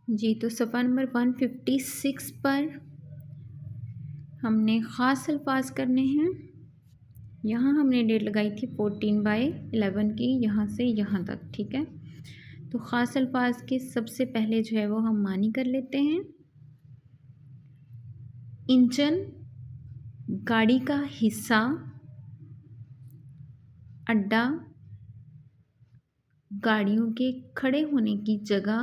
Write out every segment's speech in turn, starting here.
जी, तो सफ़ा नंबर 156 पर हमने ख़ास अल्फाज करने हैं। यहाँ हमने डेट लगाई थी 14/11 की, यहाँ से यहाँ तक, ठीक है। तो ख़ास अल्फाज के सबसे पहले जो है वो हम मानी कर लेते हैं। इंजन, गाड़ी का हिस्सा, अड्डा, गाड़ियों के खड़े होने की जगह,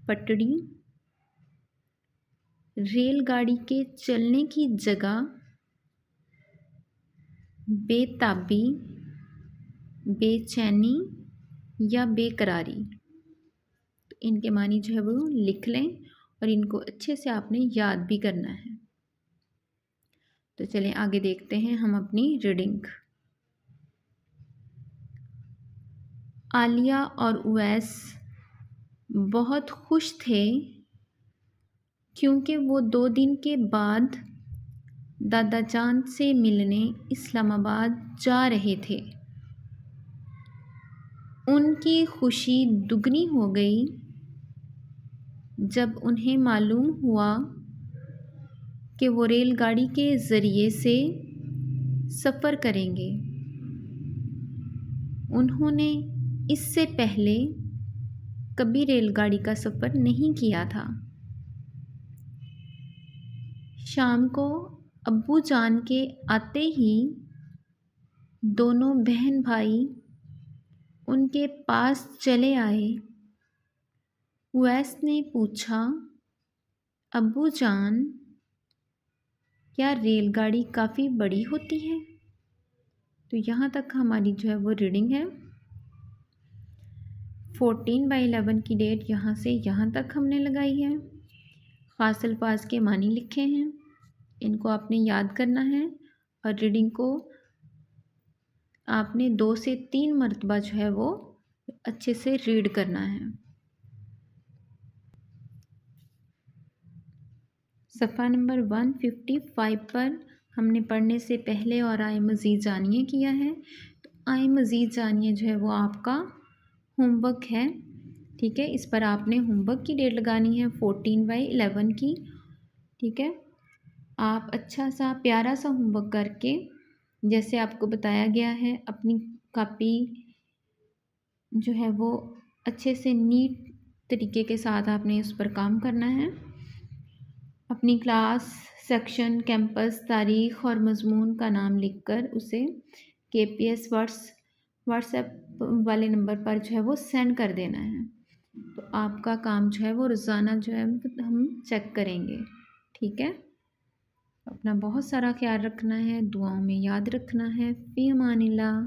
पटड़ी, रेलगाड़ी के चलने की जगह, बेताबी, बेचैनी या बेकरारी। तो इनके मानी जो है वो लिख लें और इनको अच्छे से आपने याद भी करना है। तो चलें आगे देखते हैं हम अपनी रीडिंग। आलिया और उवैस बहुत खुश थे क्योंकि वो 2 दिन के बाद दादा जान से मिलने इस्लामाबाद जा रहे थे। उनकी खुशी दुगनी हो गई जब उन्हें मालूम हुआ कि वो रेलगाड़ी के ज़रिए से सफ़र करेंगे। उन्होंने इससे पहले कभी रेलगाड़ी का सफ़र नहीं किया था। शाम को अब्बू जान के आते ही दोनों बहन भाई उनके पास चले आए। उवैस ने पूछा, अब्बू जान, क्या रेलगाड़ी काफ़ी बड़ी होती है? तो यहाँ तक हमारी जो है वो रीडिंग है। 14/11 की डेट यहाँ से यहाँ तक हमने लगाई है। ख़ास अल्फाज के मानी लिखे हैं, इनको आपने याद करना है और रीडिंग को आपने 2 से 3 मरतबा जो है वो अच्छे से रीड करना है। सफ़ा नंबर 155 पर हमने पढ़ने से पहले और आए मज़ीद जानिए किया है। तो आए मज़ीद जानिए जो है वो आपका होमवर्क है, ठीक है। इस पर आपने होमवर्क की डेट लगानी है 14/11 की, ठीक है। आप अच्छा सा प्यारा सा होमवर्क करके जैसे आपको बताया गया है अपनी कॉपी जो है वो अच्छे से नीट तरीके के साथ आपने उस पर काम करना है। अपनी क्लास, सेक्शन, कैंपस, तारीख़ और मज़मून का नाम लिखकर उसे KPS व्हाट्सएप वाले नंबर पर जो है वो सेंड कर देना है। तो आपका काम जो है वो रोज़ाना जो है हम चेक करेंगे, ठीक है। अपना बहुत सारा ख्याल रखना है, दुआओं में याद रखना है। फ़ी अमानिल्लाह।